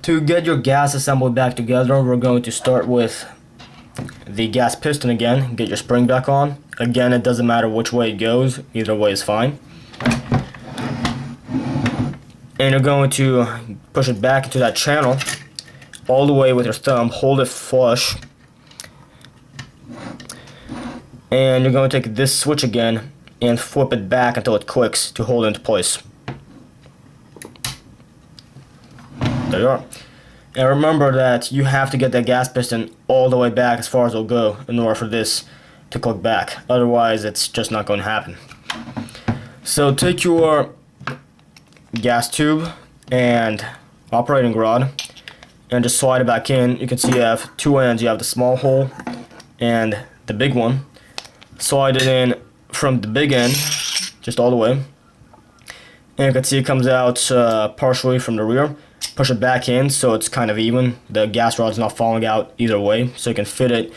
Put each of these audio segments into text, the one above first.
To get your gas assembly back together, we're going to start with the gas piston again. Get your spring back on. Again, it doesn't matter which way it goes, either way is fine. And you're going to push it back into that channel all the way with your thumb. Hold it flush. And you're going to take this switch again and flip it back until it clicks to hold it into place. There you are. And remember that you have to get that gas piston all the way back as far as it'll go in order for this to click back. Otherwise, it's just not going to happen. So take your gas tube and operating rod and just slide it back in. You can see you have two ends. You have the small hole and the big one. Slide it in from the big end, just all the way. And you can see it comes out partially from the rear. Push it back in so it's kind of even. The gas rod's not falling out either way, so you can fit it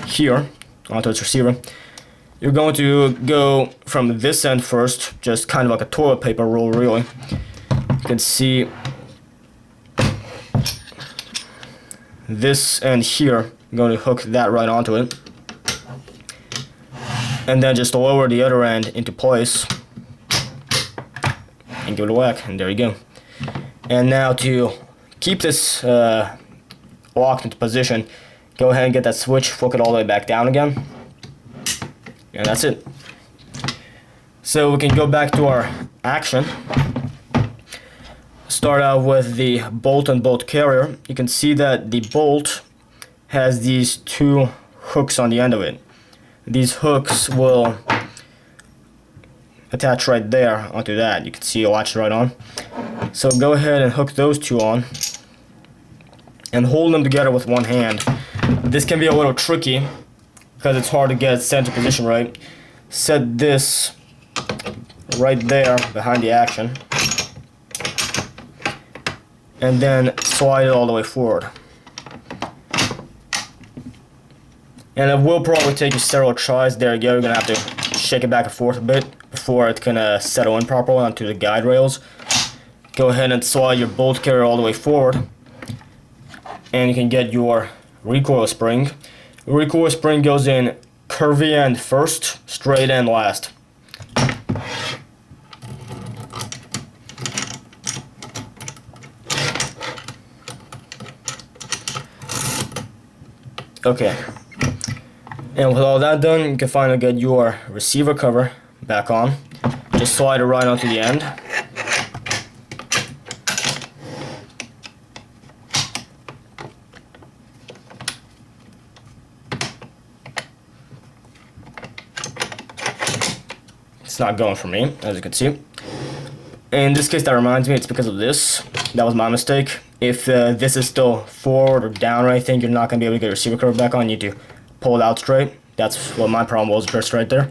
here onto its receiver. You're going to go from this end first, just kind of like a toilet paper roll, really. You can see this end here. I'm going to hook that right onto it. And then just lower the other end into place and give it a whack, and there you go. And now to keep this locked into position, go ahead and get that switch, flick it all the way back down again, and that's it. So we can go back to our action. Start out with the bolt and bolt carrier. You can see that the bolt has these two hooks on the end of it. These hooks will attach right there onto that. You can see it latches right on. So go ahead and hook those two on and hold them together with one hand. This can be a little tricky because it's hard to get center position right. Set this right there behind the action and then slide it all the way forward. And it will probably take you several tries. There you go. You're going to have to shake it back and forth a bit before it can settle in properly onto the guide rails. Go ahead and slide your bolt carrier all the way forward. And you can get your recoil spring. The recoil spring goes in curvy end first, straight end last. Okay. And with all that done, you can finally get your receiver cover back on. Just slide it right onto the end. It's not going for me, as you can see. In this case, that reminds me, it's because of this. That was my mistake. If this is still forward or down or anything, you're not going to be able to get your receiver cover back on. You need to pull it out straight. That's what my problem was, just right there.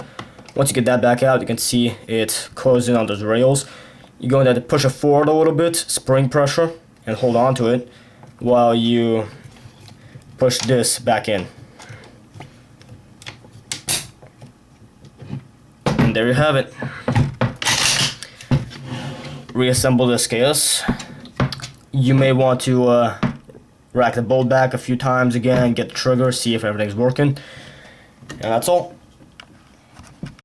Once you get that back out, you can see it closing on those rails. You're going to have to push it forward a little bit, spring pressure, and hold on to it while you push this back in. And there you have it. Reassemble the SKS. You may want to rack the bolt back a few times again, get the trigger, see if everything's working. And that's all.